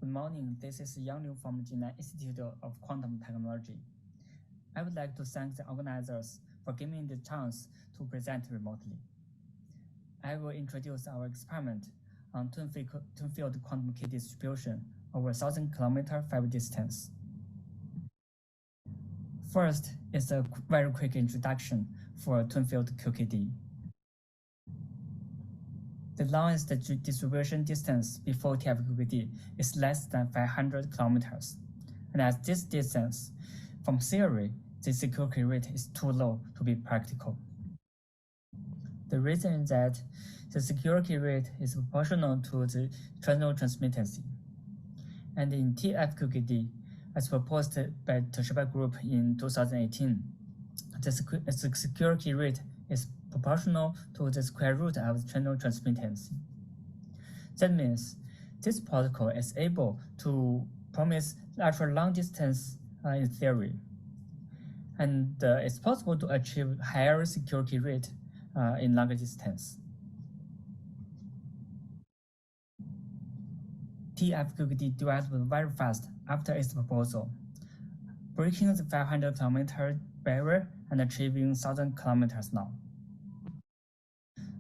Good morning, this is Yang from Jinan Institute of Quantum Technology. I would like to thank the organizers for giving me the chance to present remotely. I will introduce our experiment on twin-field quantum key distribution over 1,000-kilometer fiber distance. First is a very quick introduction for twin-field QKD. The longest distribution distance before TF-QKD is less than 500 kilometers. And at this distance, from theory, the security rate is too low to be practical. The reason is that the security rate is proportional to the channel transmittancy. And in TF-QKD, as proposed by Toshiba Group in 2018, the security rate is proportional to the square root of the channel transmittancy. That means this protocol is able to promise ultra long distance in theory. And it's possible to achieve higher security rate in longer distance. TF-QKD developed very fast after its proposal, breaking the 500-kilometer barrier and achieving 1,000 kilometers now.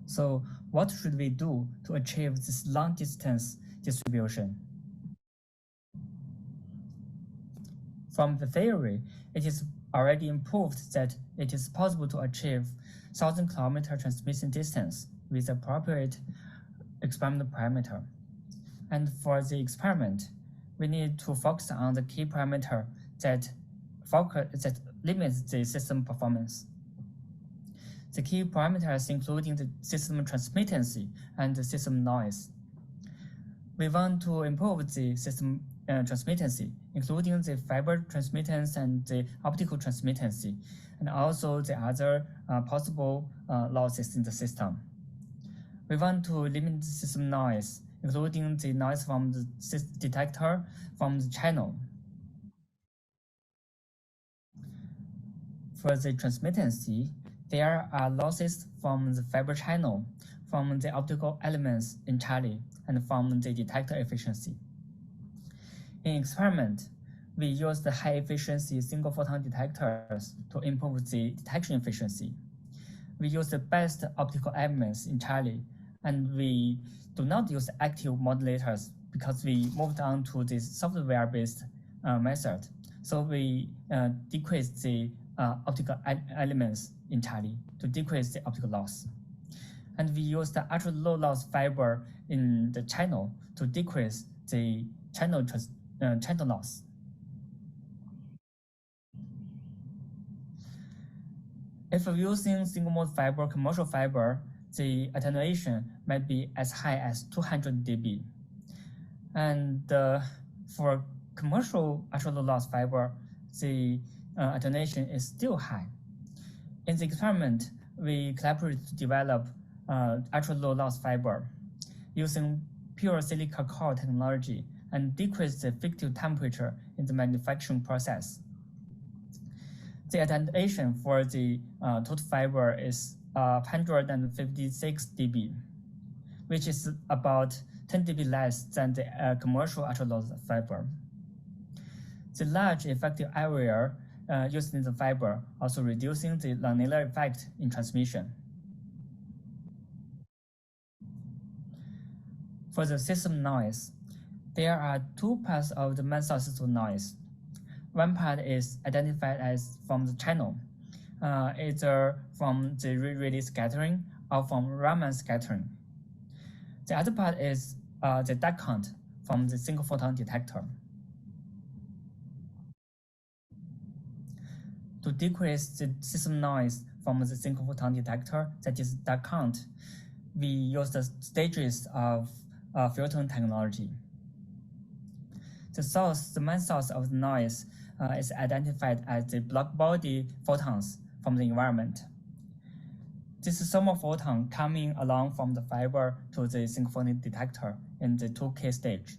So what should we do to achieve this long-distance distribution? From the theory, it is already proved that it is possible to achieve 1,000-kilometer transmission distance with appropriate experimental parameter. And for the experiment, we need to focus on the key parameter that limits the system performance. The key parameters including the system transmittancy and the system noise. We want to improve the system transmittancy, including the fiber transmittance and the optical transmittancy, and also the other possible losses in the system. We want to limit the system noise, including the noise from the detector from the channel. For the transmittancy, there are losses from the fiber channel, from the optical elements in Charlie, and from the detector efficiency. In experiment, we use the high-efficiency single-photon detectors to improve the detection efficiency. We use the best optical elements in Charlie, and we do not use active modulators because we moved on to this software-based method. So we decrease the optical elements in Charlie to decrease the optical loss. And we use the ultra-low loss fiber in the channel to decrease the channel loss. If we're using single-mode fiber, commercial fiber, the attenuation might be as high as 200 dB. And for commercial ultra-low loss fiber, the attenuation is still high. In the experiment, we collaborated to develop ultra-low loss fiber using pure silica core technology and decrease the effective temperature in the manufacturing process. The attenuation for the total fiber is 156 dB, which is about 10 dB less than the commercial ultra-low fiber. The large effective area used in the fiber, also reducing the nonlinear effect in transmission. For the system noise, there are two parts of the main sources of noise. One part is identified as from the channel, either from the Rayleigh scattering or from Raman scattering. The other part is the dark count from the single photon detector. To decrease the system noise from the single photon detector, that is dark count, we use the stages of filtering technology. The main source of the noise is identified as the black body photons from the environment. This is thermal photon coming along from the fiber to the single photon detector in the 2K stage.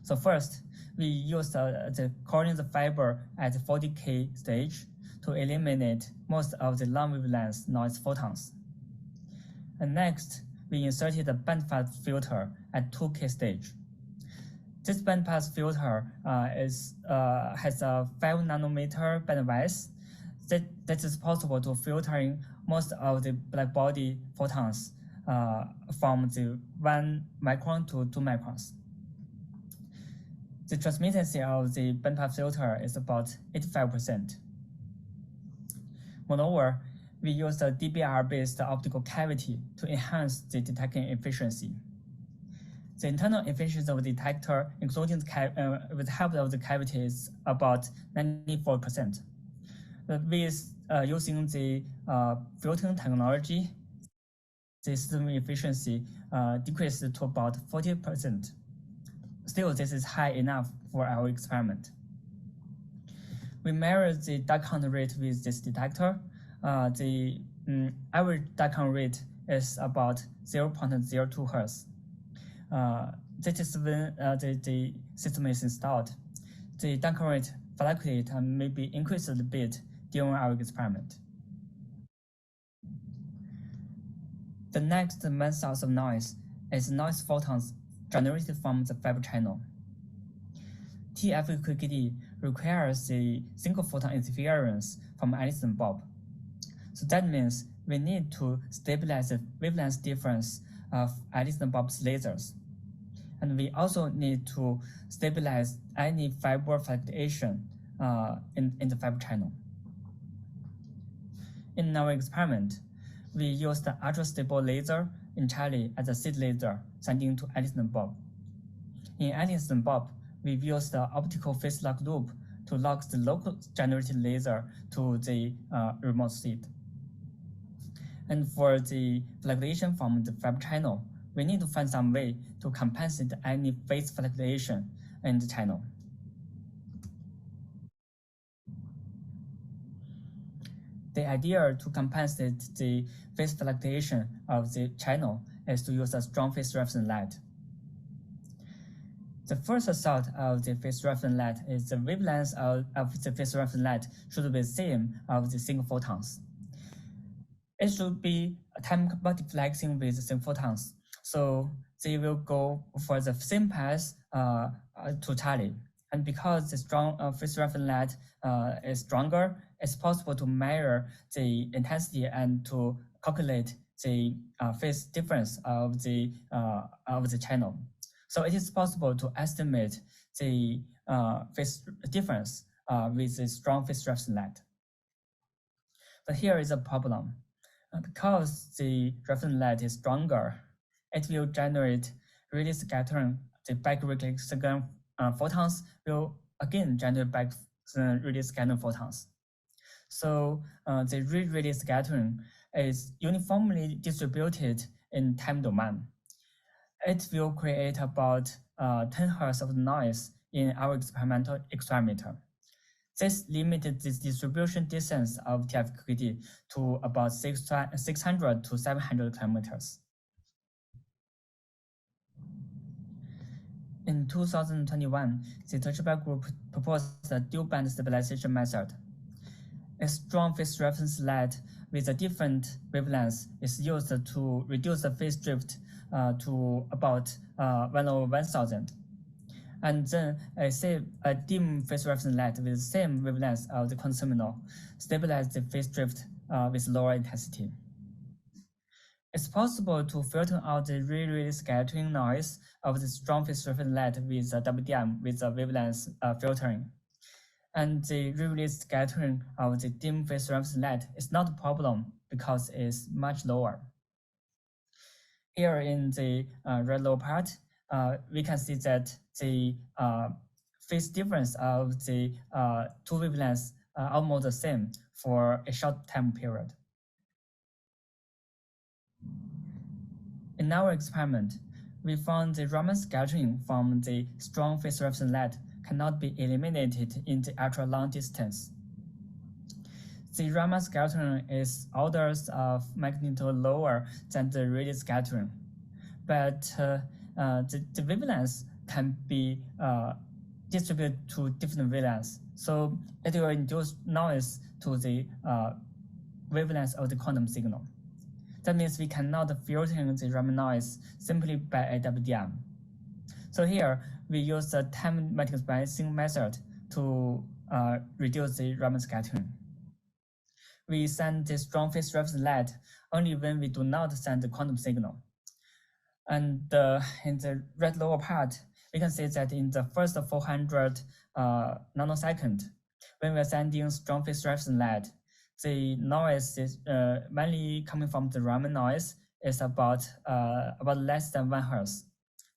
So first, we use the coating the fiber at the 40K stage to eliminate most of the long wavelength noise photons. And next, we inserted a bandpass filter at 2K stage. This bandpass filter has a 5 nanometer bandwidth that is possible to filtering most of the blackbody photons from the 1 micron to 2 microns. The transmittancy of the bandpass filter is about 85%. Moreover, we use a DBR-based optical cavity to enhance the detection efficiency. The internal efficiency of the detector, including with the help of the cavity, is about 94%. With using the filtering technology, the system efficiency decreased to about 40%. Still, this is high enough for our experiment. We measure the dark count rate with this detector. The average dark count rate is about 0.02 Hz. That is when the system is installed. The dark count rate fluctuates and maybe increased a bit during our experiment. The next main source of noise is noise photons generated from the fiber channel. TF-QKD requires a single photon interference from Edison bulb. So that means we need to stabilize the wavelength difference of Edison bulb's lasers. And we also need to stabilize any fiber fluctuation in the fiber channel. In our experiment, we used the ultra-stable laser entirely as a seed laser sending to Edison bulb. In Edison bulb, we used the optical phase lock loop to lock the local generated laser to the remote seed. And for the fluctuation from the fiber channel, we need to find some way to compensate any phase fluctuation in the channel. The idea to compensate the phase fluctuation of the channel is to use a strong phase reference light. The first thought of the phase reference light is the wavelength of the phase reference light should be the same of the single photons. It should be time multiplexing with the same photons, so they will go for the same path to tally. And because the strong phase reference light is stronger, it's possible to measure the intensity and to calculate the phase difference of the channel. So it is possible to estimate the phase difference with the strong phase reference light. But here is a problem. Because the reference light is stronger, it will generate Rayleigh scattering. The back Rayleigh scattering photons will again generate back Rayleigh scattering photons. So the Rayleigh scattering is uniformly distributed in time domain. It will create about 10 Hz of noise in our experimental accelerometer. This limited the distribution distance of TF-QKD to about 600 to 700 kilometers. In 2021, the Toshiba group proposed a dual-band stabilization method. A strong phase reference light with a different wavelength is used to reduce the phase drift to about 1/1000. And then a dim phase reference light with the same wavelength of the quantum terminal stabilize the phase drift with lower intensity. It's possible to filter out the Rayleigh scattering noise of the strong phase reference light with WDM with the wavelength filtering. And the Rayleigh scattering of the dim phase reference light is not a problem because it's much lower. Here in the red lower part, we can see that the phase difference of the two wavelengths are almost the same for a short time period. In our experiment, we found the Raman scattering from the strong phase reference light cannot be eliminated in the ultra-long distance. The Raman scattering is orders of magnitude lower than the Rayleigh scattering, but the wavelengths can be distributed to different wavelengths, so it will induce noise to the wavelengths of the quantum signal. That means we cannot filter the Raman noise simply by a WDM. So here we use the time multiplexing method to reduce the Raman scattering. We send the strong phase reference light only when we do not send the quantum signal. And in the red lower part, we can see that in the first 400 nanosecond, when we are sending strong phase reference light, the noise is mainly coming from the Raman noise is about less than 1 Hertz.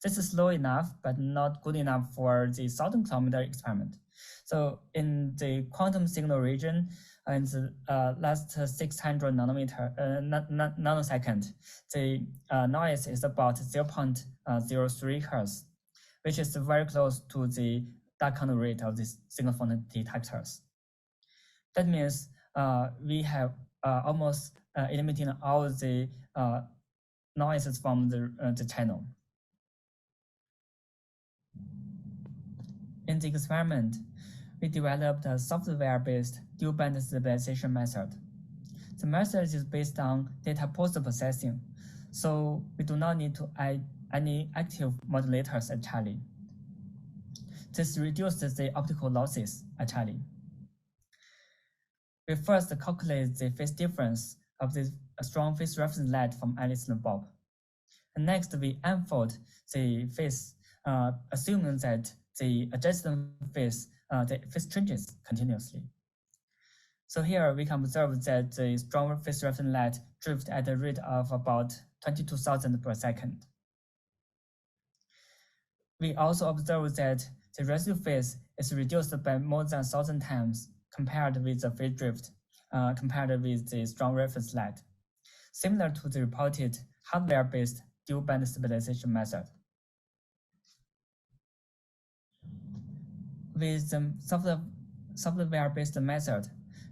This is slow enough, but not good enough for the 1,000-kilometer experiment. So in the quantum signal region, in the last 600 nanosecond, the noise is about 0.03 Hertz, which is very close to the dark count rate of these signal photonic detectors. That means we have almost eliminating all the noises from the channel. In the experiment, we developed a software-based dual-band stabilization method. The method is based on data post-processing, so we do not need to add any active modulators at Charlie. This reduces the optical losses at Charlie. We first calculate the phase difference of the strong phase reference light from Alice and Bob. And next, we unfold the phase, assuming that the adjacent phase, the phase changes continuously. So here we can observe that the strong phase reference light drift at a rate of about 22,000 per second. We also observe that the residual phase is reduced by more than 1,000 times compared with the phase drift, compared with the strong reference light, similar to the reported hardware-based dual-band stabilization method. With the software-based method,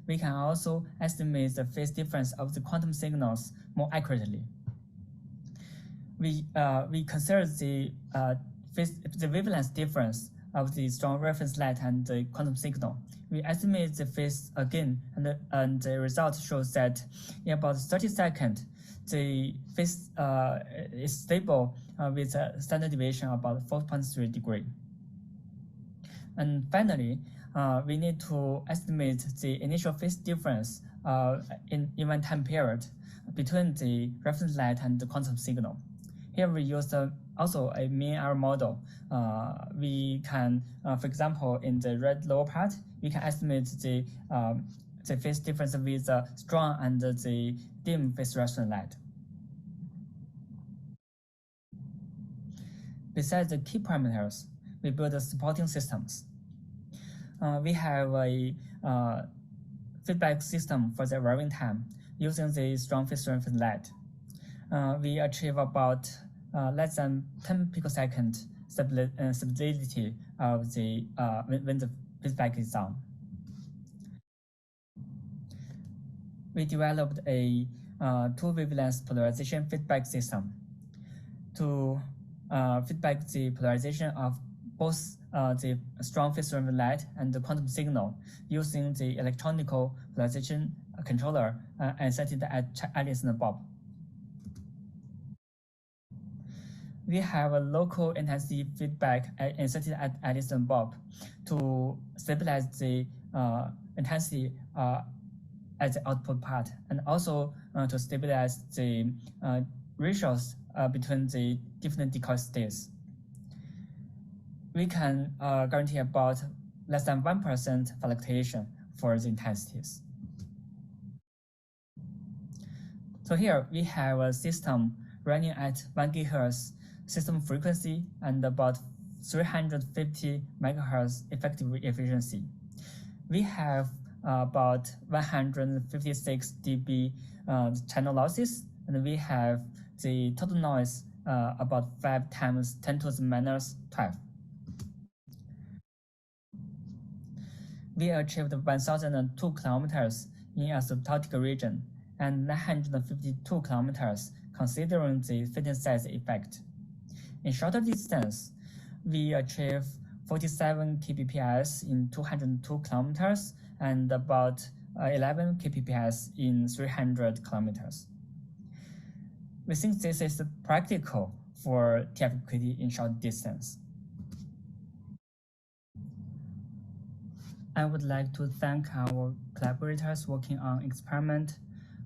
we can also estimate the phase difference of the quantum signals more accurately. We consider the wavelength difference of the strong reference light and the quantum signal. We estimate the phase again, and the result shows that in about 30 seconds, the phase is stable with a standard deviation of about 4.3 degrees. And finally, we need to estimate the initial phase difference in one time period between the reference light and the quantum signal. Here we use also a mean error model. We can, for example, in the red lower part, we can estimate the phase difference with the strong and the dim phase reference light. Besides the key parameters, we build supporting systems. We have a feedback system for the varying time using the strong phase reference light. We achieve about less than 10 picosecond stability of the when the feedback is on. We developed a two wavelength polarization feedback system to feedback the polarization of both the strong phase reference light and the quantum signal using the electronic polarization controller and set it at Alice and Bob. We have a local intensity feedback inserted at Alice and Bob to stabilize the intensity at the output part, and also to stabilize the ratios between the different decoy states. We can guarantee about less than 1% fluctuation for the intensities. So here we have a system running at 1 GHz system frequency and about 350 MHz effective efficiency. We have about 156 dB channel losses, and we have the total noise about 5 times 10 to the minus 12. We achieved 1,002 kilometers in asymptotic region and 952 kilometers considering the fitness size effect. In shorter distance, we achieve 47 kbps in 202 kilometers and about 11 kbps in 300 kilometers. We think this is practical for TF-QKD in short distance. I would like to thank our collaborators working on experiment,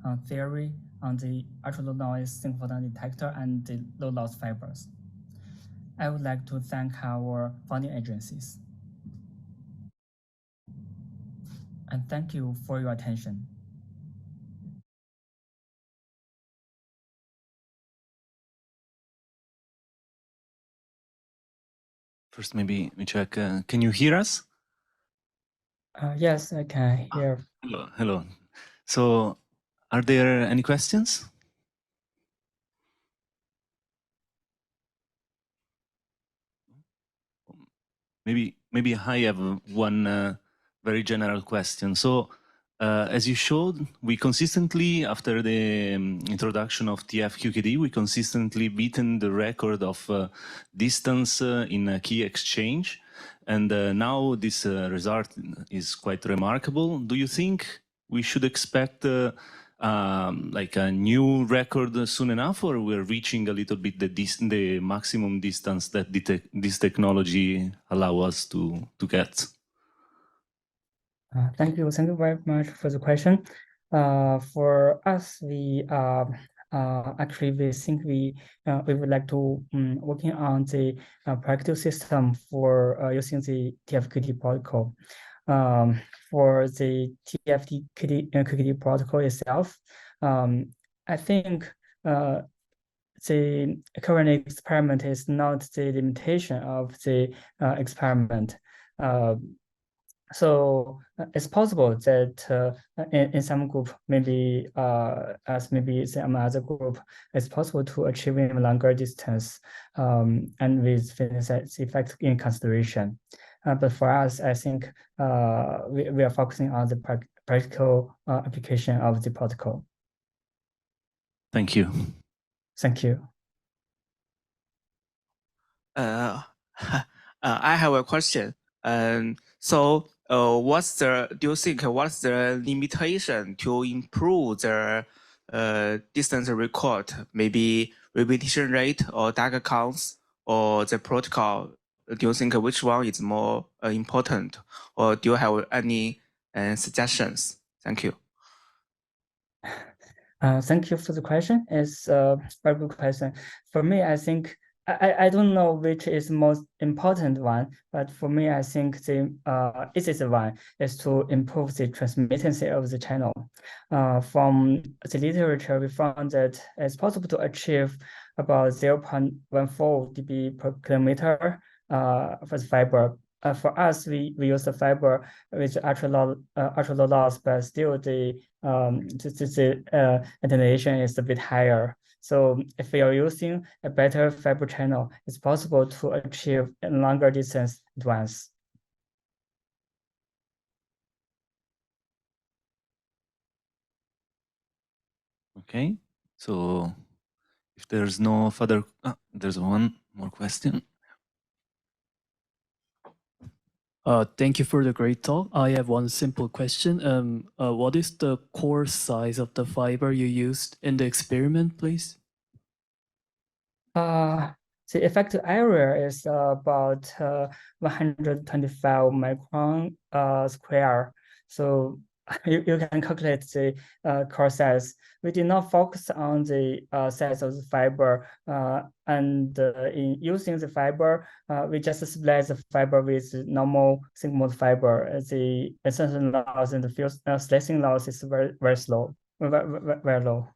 on theory, on the ultra-low noise single photon detector and the low loss fibers. I would like to thank our funding agencies. And thank you for your attention. First, maybe we check. Can you hear us? Yes, I can hear. Hello, hello. So, are there any questions? Maybe I have one very general question. So, as you showed, we consistently, after the introduction of TF-QKD, we consistently beaten the record of distance in a key exchange. And now this result is quite remarkable. Do you think we should expect like a new record soon enough, or we're reaching a little bit the maximum distance that this technology allow us to get? Thank you very much for the question. For us, we actually we think we would like to working on the practical system for using the TF-QKD protocol. For the TF-QKD protocol itself, I think the current experiment is not the limitation of the experiment. So it's possible that in some group, maybe as maybe some other group, it's possible to achieve a longer distance and with finite effect in consideration. But for us, I think we are focusing on the practical application of the protocol. Thank you. Thank you. I have a question. So, do you think what's the limitation to improve the distance record? Maybe repetition rate or dagger counts or the protocol? Do you think which one is more important, or do you have any suggestions? Thank you. Thank you for the question. It's a very good question. For me, I think I don't know which is most important one, but for me, I think the easiest one is to improve the transmittancy of the channel. From the literature, we found that it's possible to achieve about 0.14 dB per kilometer for the fiber. For us, we use the fiber with ultra low loss, but still the attenuation is a bit higher. So if we are using a better fiber channel, it's possible to achieve a longer distance at once. Okay, so if there's no further, there's one more question. Thank you for the great talk. I have one simple question. What is the core size of the fiber you used in the experiment, please? The effective area is about 125 micron square. So you can calculate the core size. We did not focus on the size of the fiber, and in using the fiber, we just splice the fiber with normal single-mode fiber. The insertion loss and the field slicing loss is very slow, very low.